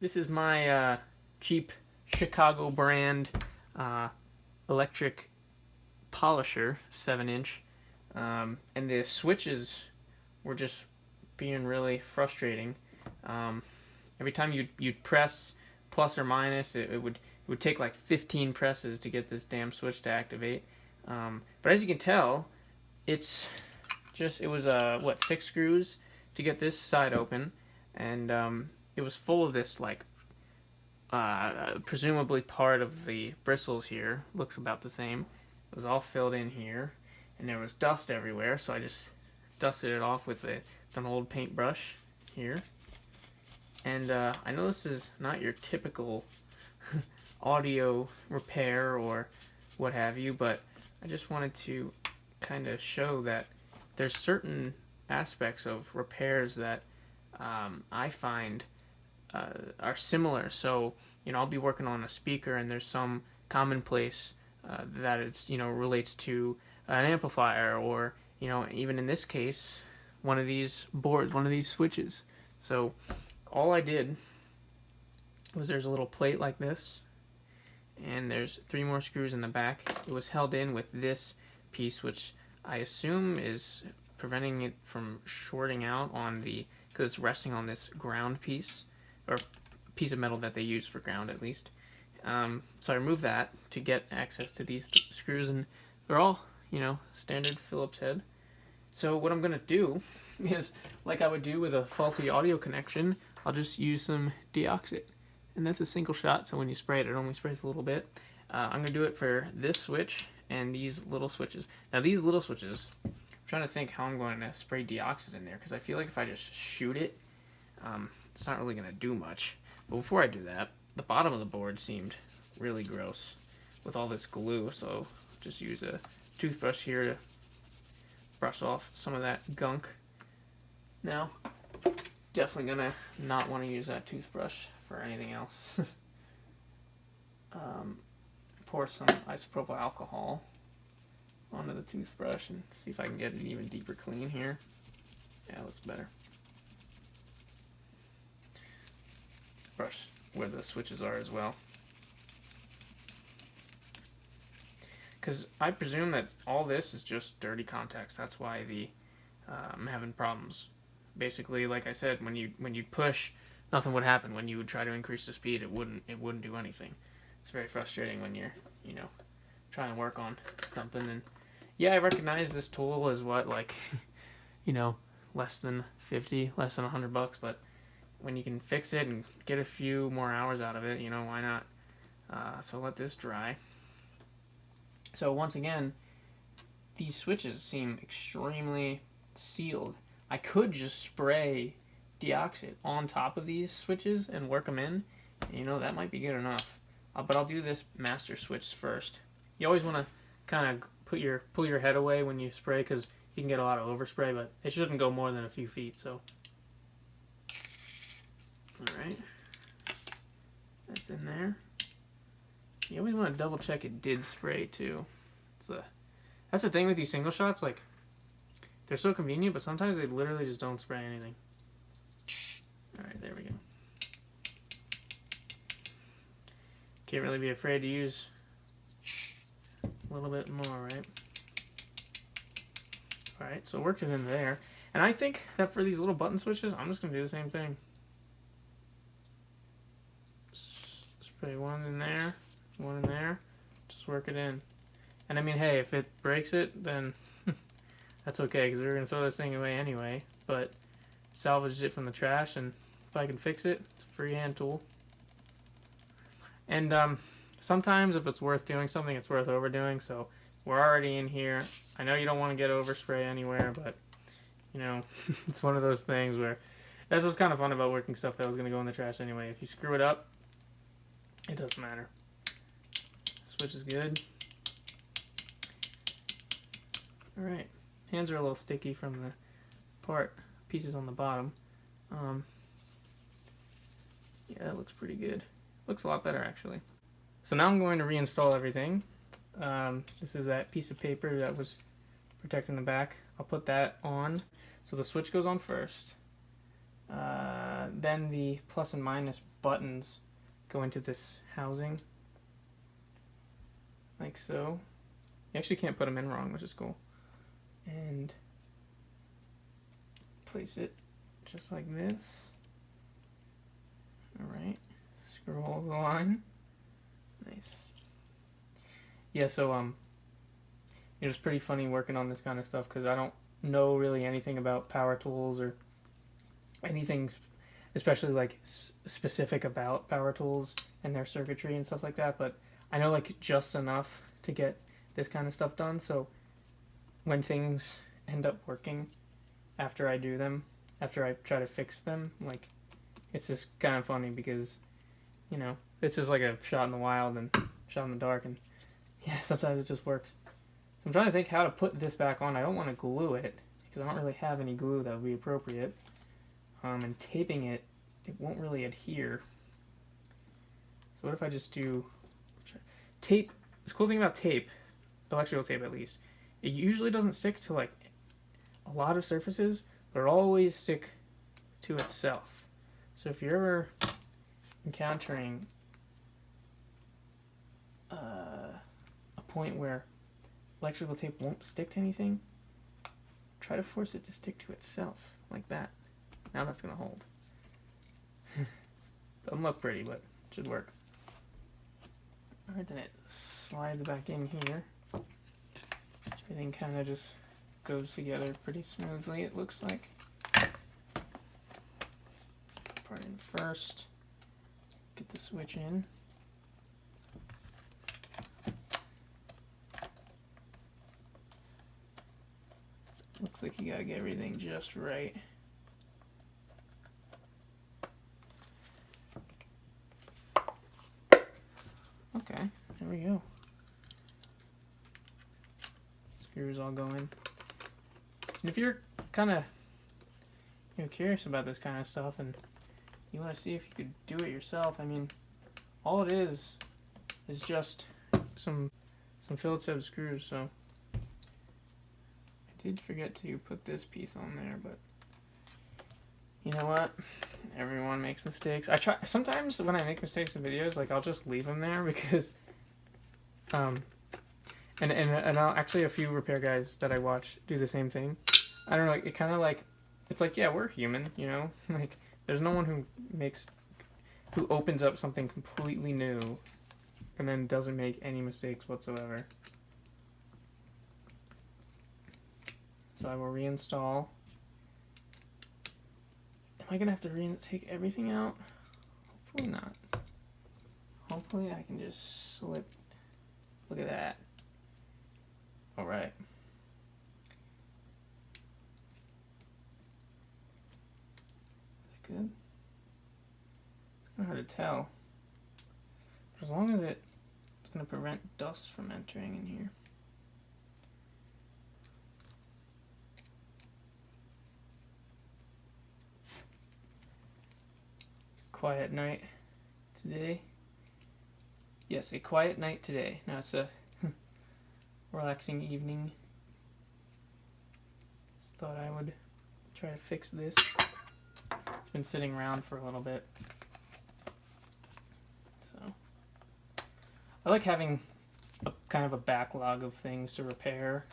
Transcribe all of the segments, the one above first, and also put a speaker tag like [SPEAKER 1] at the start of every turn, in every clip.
[SPEAKER 1] This is my cheap Chicago brand electric polisher, 7-inch, and the switches were just being really frustrating. Every time you'd press plus or minus, it would take like 15 presses to get this damn switch to activate. But as you can tell, it was what, 6 screws to get this side open, and it was full of this like presumably part of the bristles here. Looks about the same. It was all filled in here, and there was dust everywhere, so I just dusted it off with an old paintbrush here. And I know this is not your typical audio repair or what have you, but I just wanted to kind of show that there's certain aspects of repairs that I find are similar. So, I'll be working on a speaker and there's some commonplace that it's, relates to an amplifier or, even in this case, one of these boards, one of these switches. So all I did was there's a little plate like this, and there's 3 more screws in the back. It was held in with this piece, which I assume is preventing it from shorting out because it's resting on this ground piece, or piece of metal that they use for ground at least. So I removed that to get access to these screws, and they're all, standard Phillips head. So what I'm going to do is, like I would do with a faulty audio connection, I'll just use some deoxit. And that's a single shot, so when you spray it, it only sprays a little bit. I'm going to do it for this switch and these little switches. Now these little switches, I'm trying to think how I'm going to spray deoxit in there, because I feel like if I just shoot it, it's not really going to do much. But before I do that, the bottom of the board seemed really gross with all this glue, so just use a toothbrush here to brush off some of that gunk. Now, definitely gonna not want to use that toothbrush for anything else. Pour some isopropyl alcohol onto the toothbrush and see if I can get an even deeper clean here. Yeah, it looks better. Brush where the switches are as well, because I presume that all this is just dirty contacts. That's why I'm having problems. Basically, like I said, when you push, nothing would happen. When you would try to increase the speed, it wouldn't do anything. It's very frustrating when you're trying to work on something. And yeah, I recognize this tool is what, like less than 50, less than $100, but when you can fix it and get a few more hours out of it, why not? So let this dry. So once again, these switches seem extremely sealed. I could just spray deoxit on top of these switches and work them in. That might be good enough. But I'll do this master switch first. You always want to kind of pull your head away when you spray, because you can get a lot of overspray, but it shouldn't go more than a few feet. So, all right, that's in there. You always want to double check it did spray too. That's the thing with these single shots, like, they're so convenient, but sometimes they literally just don't spray anything. Alright, there we go. Can't really be afraid to use a little bit more, right? Alright, so it worked it in there. And I think that for these little button switches, I'm just going to do the same thing. Spray one in there, just work it in. And I mean, hey, if it breaks it, then that's okay, because we're going to throw this thing away anyway. But salvage it from the trash, and if I can fix it, it's a free hand tool. And sometimes if it's worth doing something, it's worth overdoing. So we're already in here. I know you don't want to get overspray anywhere, but it's one of those things where that's what's kind of fun about working stuff that was going to go in the trash anyway. If you screw it up, it doesn't matter. Switch is good. Alright, hands are a little sticky from the pieces on the bottom. Yeah, that looks pretty good. Looks a lot better, actually. So now I'm going to reinstall everything. This is that piece of paper that was protecting the back. I'll put that on. So the switch goes on first. then the plus and minus buttons go into this housing, like so. You actually can't put them in wrong, which is cool. And place it just like this. Alright, scroll the line. Nice. Yeah, so it was pretty funny working on this kind of stuff because I don't know really anything about power tools or anything especially like specific about power tools and their circuitry and stuff like that, but I know like just enough to get this kind of stuff done. So when things end up working after I do them, after I try to fix them, like it's just kind of funny because, you know, it's just like a shot in the wild and shot in the dark, and yeah, sometimes it just works. So I'm trying to think how to put this back on. I don't want to glue it because I don't really have any glue that would be appropriate. And taping it, it won't really adhere. So what if I just do tape? The cool thing about tape, electrical tape at least, it usually doesn't stick to like a lot of surfaces, but it'll always stick to itself. So if you're ever encountering a point where electrical tape won't stick to anything, try to force it to stick to itself, like that. Now that's going to hold. Doesn't look pretty, but it should work. Alright, then it slides back in here. Everything kind of just goes together pretty smoothly, it looks like. Part in first. Get the switch in. Looks like you gotta get everything just right. Okay, there we go. Screws all go in. And if you're kind of curious about this kind of stuff and you want to see if you could do it yourself, I mean, all it is just some Phillips head screws. So I did forget to put this piece on there, but you know what? Everyone makes mistakes. I try sometimes when I make mistakes in videos, like I'll just leave them there because, and I'll, actually a few repair guys that I watch do the same thing. I don't know, like, it kind of like, it's like, yeah, we're human, you know, like there's no one who opens up something completely new and then doesn't make any mistakes whatsoever. So I will reinstall. Am I gonna have to take everything out? Hopefully not. Hopefully I can just slip. Look at that. Alright. Is that good? It's kind of hard to tell. But as long as it's gonna prevent dust from entering in here. Quiet night today. Yes, a quiet night today. Now it's a relaxing evening. Just thought I would try to fix this. It's been sitting around for a little bit. So I like having kind of a backlog of things to repair.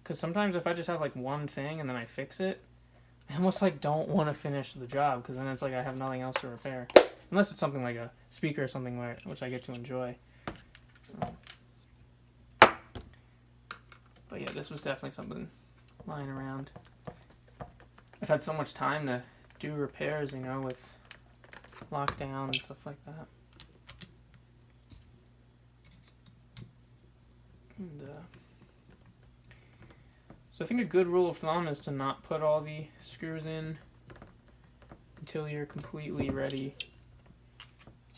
[SPEAKER 1] Because sometimes if I just have like one thing and then I fix it, I almost like don't want to finish the job because then it's like I have nothing else to repair. Unless it's something like a speaker or something which I get to enjoy. But yeah, this was definitely something lying around. I've had so much time to do repairs, you know, with lockdown and stuff like that. And so I think a good rule of thumb is to not put all the screws in until you're completely ready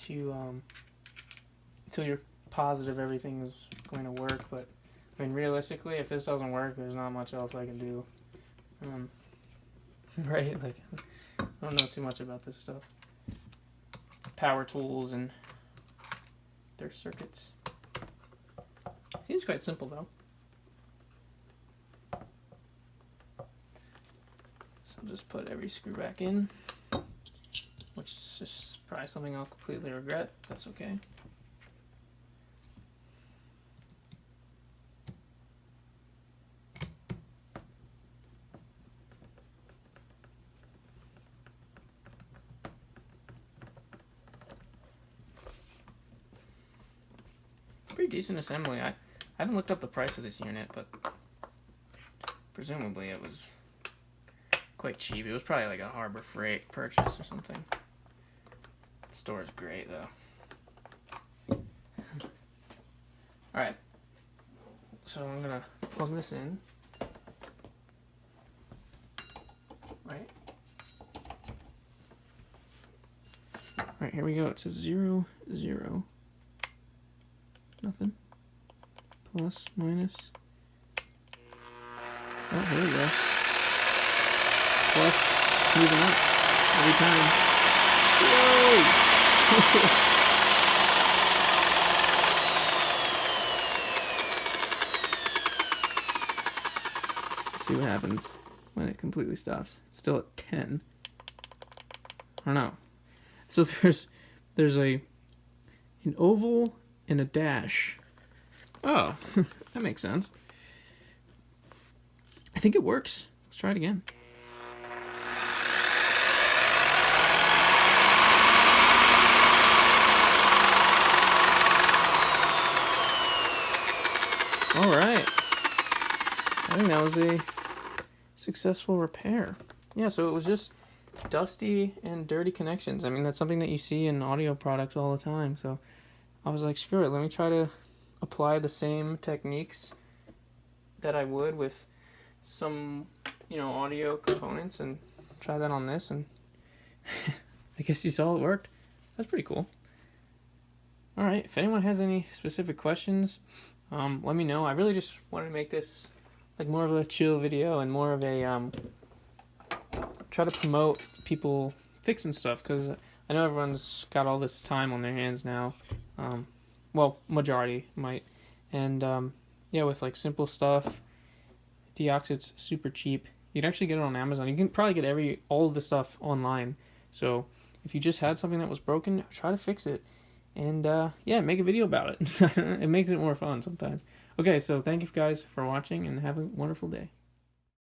[SPEAKER 1] to, until you're positive everything's going to work. But I mean, realistically, if this doesn't work, there's not much else I can do. Right? Like, I don't know too much about this stuff. Power tools and their circuits. Seems quite simple though. So I'll just put every screw back in, which is just probably something I'll completely regret. That's okay. Pretty decent assembly. I haven't looked up the price of this unit, but presumably it was quite cheap. It was probably like a Harbor Freight purchase or something. The store is great though. Alright, so I'm gonna plug this in. Right. Alright, here we go. It says 0, 0. Nothing. Plus, minus. Oh, here we go. Plus, moving up every time. Whoa! Let's see what happens when it completely stops. It's still at 10. I don't know. So there's an oval and a dash. Oh, that makes sense. I think it works. Let's try it again. All right. I think that was a successful repair. Yeah, so it was just dusty and dirty connections. I mean, that's something that you see in audio products all the time. So I was like, screw it, let me try to apply the same techniques that I would with some, audio components and try that on this, and I guess you saw it worked. That's pretty cool. Alright, if anyone has any specific questions, let me know. I really just wanted to make this like more of a chill video and more of a, try to promote people fixing stuff, because I know everyone's got all this time on their hands now. Well, majority might. And, yeah, with, like, simple stuff, Deoxit's super cheap. You can actually get it on Amazon. You can probably get all of the stuff online. So, if you just had something that was broken, try to fix it. And, yeah, make a video about it. It makes it more fun sometimes. Okay, so thank you guys for watching, and have a wonderful day.